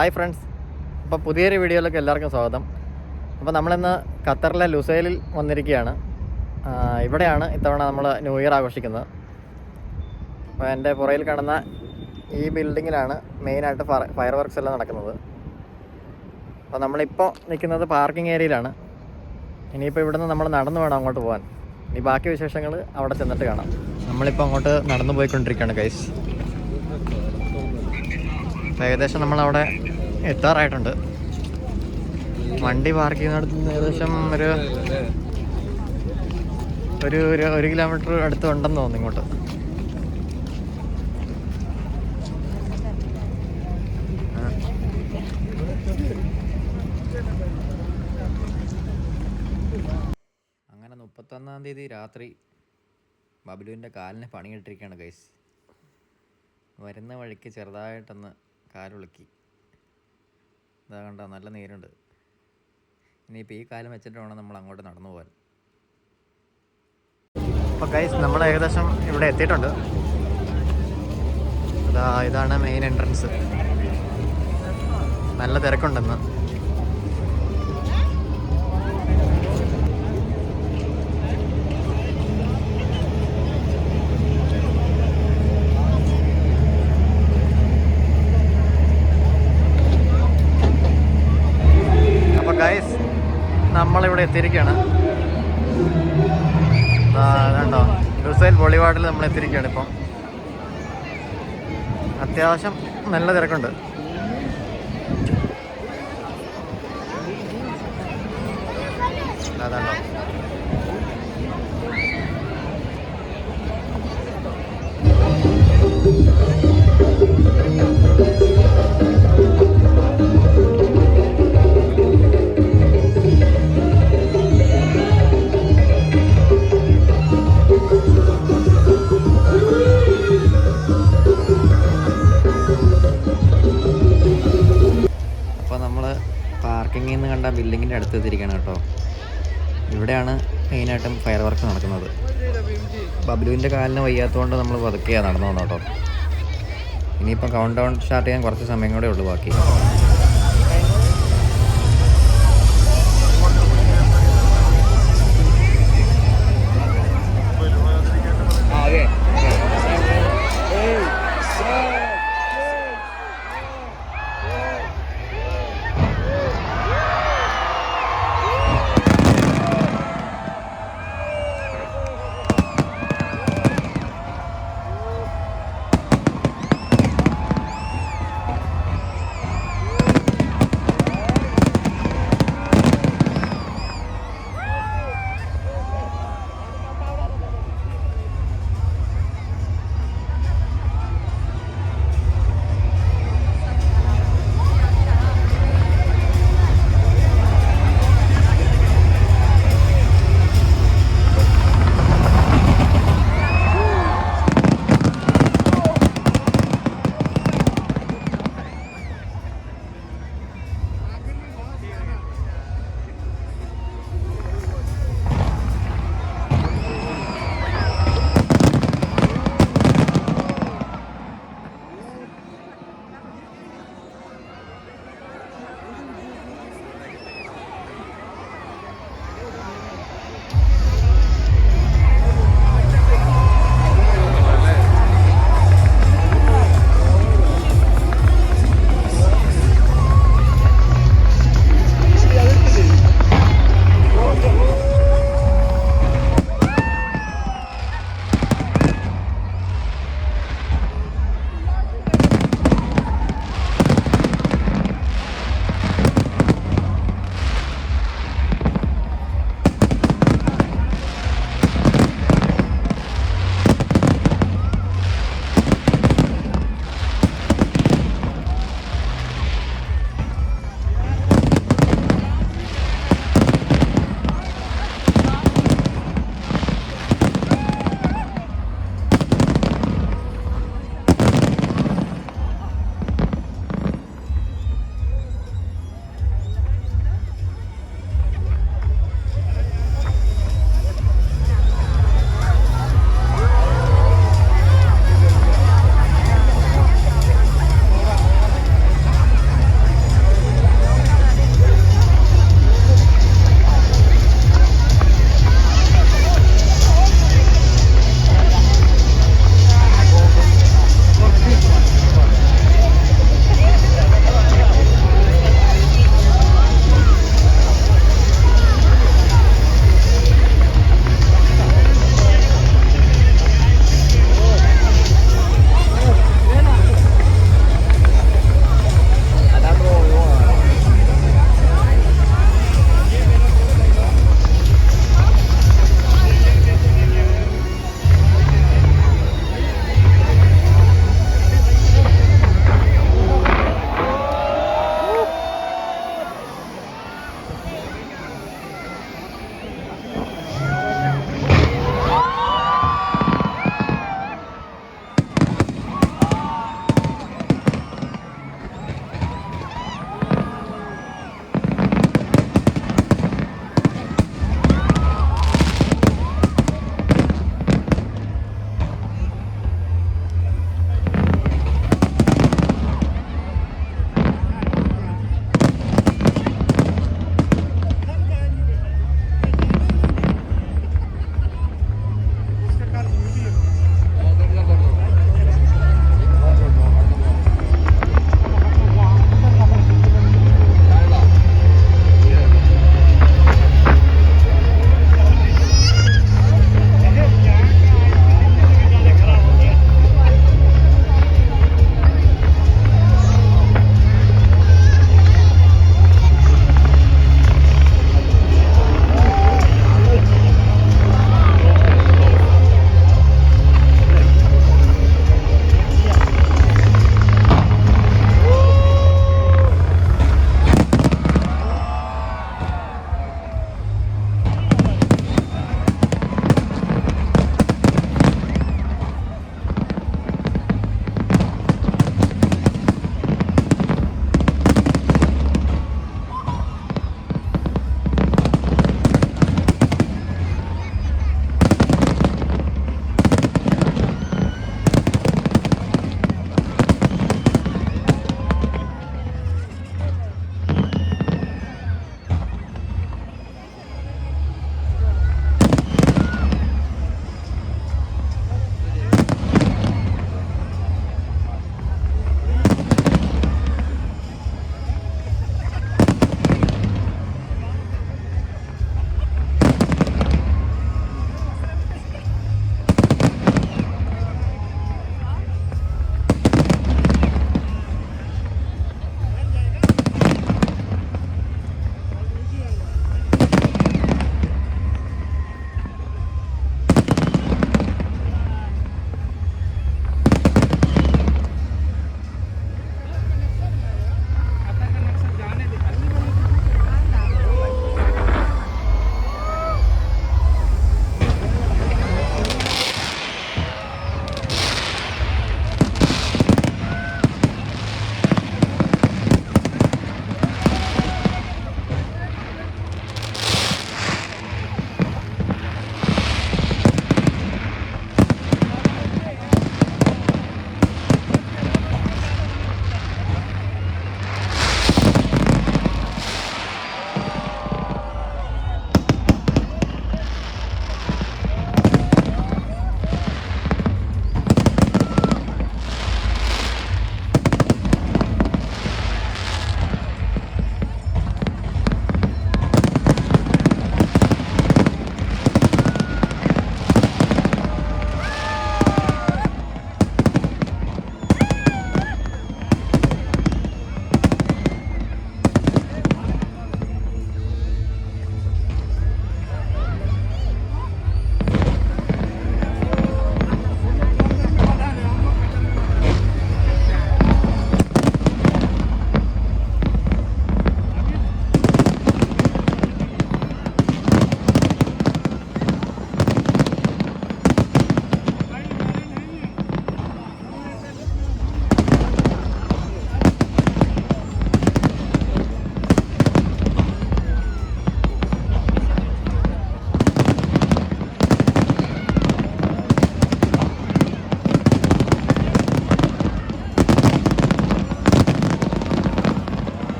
Hi friends, അപ്പോൾ പുതിയൊരു വീഡിയോയിലേക്ക് എല്ലാവർക്കും സ്വാഗതം. അപ്പോൾ നമ്മളിന്ന് ഖത്തറിലെ ലുസൈലിൽ വന്നിരിക്കുകയാണ്. ഇവിടെയാണ് ഇത്തവണ നമ്മൾ ന്യൂ ഇയർ ആഘോഷിക്കുന്നത്. അപ്പോൾ എൻ്റെ പുറയിൽ കാണുന്ന ഈ ബിൽഡിങ്ങിലാണ് മെയിനായിട്ട് ഫയർ വർക്ക്സ് എല്ലാം നടക്കുന്നത്. അപ്പോൾ നമ്മളിപ്പോൾ നിൽക്കുന്നത് പാർക്കിംഗ് ഏരിയയിലാണ്. ഇനിയിപ്പോൾ ഇവിടുന്ന് നമ്മൾ നടന്നു വേണം അങ്ങോട്ട് പോകാൻ. ഇനി ബാക്കി വിശേഷങ്ങൾ അവിടെ ചെന്നിട്ട് കാണാം. നമ്മളിപ്പോൾ അങ്ങോട്ട് നടന്നു പോയിക്കൊണ്ടിരിക്കുകയാണ് ഗൈസ്. ഏകദേശം നമ്മളവിടെ എത്താറായിട്ടുണ്ട്. വണ്ടി പാർക്ക് ചെയ്യുന്നിടത്ത് നിന്ന് ഏകദേശം ഒരു കിലോമീറ്റർ അടുത്ത് ഉണ്ടെന്ന് തോന്നുന്നു ഇങ്ങോട്ട്. അങ്ങനെ 31-ാം തീയതി രാത്രി ബബ്ലുവിൻ്റെ കാലിന് പണിയിട്ടിരിക്കുകയാണ് ഗൈസ്. വരുന്ന വഴിക്ക് ചെറുതായിട്ടൊന്ന് കാലുളുക്കി. ഇതാ കണ്ടോ, നല്ല നീരുണ്ട്. ഇനിയിപ്പോൾ ഈ കാലം വെച്ചിട്ട് വേണം നമ്മൾ അങ്ങോട്ട് നടന്നു പോകാൻ. അപ്പോൾ ഗൈസ്, നമ്മൾ ഏകദേശം ഇവിടെ എത്തിയിട്ടുണ്ട്. ഇതാണ് മെയിൻ എൻട്രൻസ്. നല്ല തിരക്കുണ്ടെന്ന്. ഗൈസ്, നമ്മളിവിടെ എത്തിയിരിക്കുകയാണ്. അതുണ്ടോ, ലുസൈൽ ബോളിവാർഡിൽ നമ്മൾ എത്തിയിരിക്കുകയാണ്. ഇപ്പം അത്യാവശ്യം നല്ല തിരക്കുണ്ട്. അതാണ്ടോ, പാർക്കിങ്ങിൽ നിന്ന് കണ്ട ബിൽഡിങ്ങിൻ്റെ അടുത്ത് എത്തിയിരിക്കുകയാണ് കേട്ടോ. ഇവിടെയാണ് മെയിനായിട്ടും ഫയർ വർക്ക് നടക്കുന്നത്. ബബ്ലുവിൻ്റെ കാലിന് വയ്യാത്തതുകൊണ്ട് നമ്മൾ പതുക്കെയാണ് നടന്നു വന്നു കേട്ടോ. ഇനിയിപ്പം കൗണ്ട് ഡൗൺ സ്റ്റാർട്ട് ചെയ്യാൻ കുറച്ച് സമയം കൂടെ ഉള്ളൂ ബാക്കി.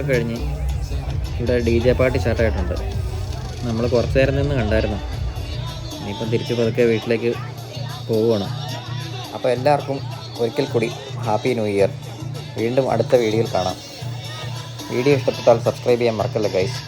ഒക്കെ കഴിഞ്ഞ് ഇവിടെ DJ പാർട്ടി സ്റ്റാർട്ടായിട്ടുണ്ട്. നമ്മൾ കുറച്ച് നേരം നിന്ന് കണ്ടായിരുന്നു. ഇനിയിപ്പം തിരിച്ച് പതുക്കെ വീട്ടിലേക്ക് പോവുകയാണ്. അപ്പോൾ എല്ലാവർക്കും ഒരിക്കൽ കൂടി ഹാപ്പി ന്യൂ ഇയർ. വീണ്ടും അടുത്ത വീഡിയോയിൽ കാണാം. വീഡിയോ ഇഷ്ടപ്പെട്ടാൽ സബ്സ്ക്രൈബ് ചെയ്യാൻ മറക്കല്ല ഗൈസ്.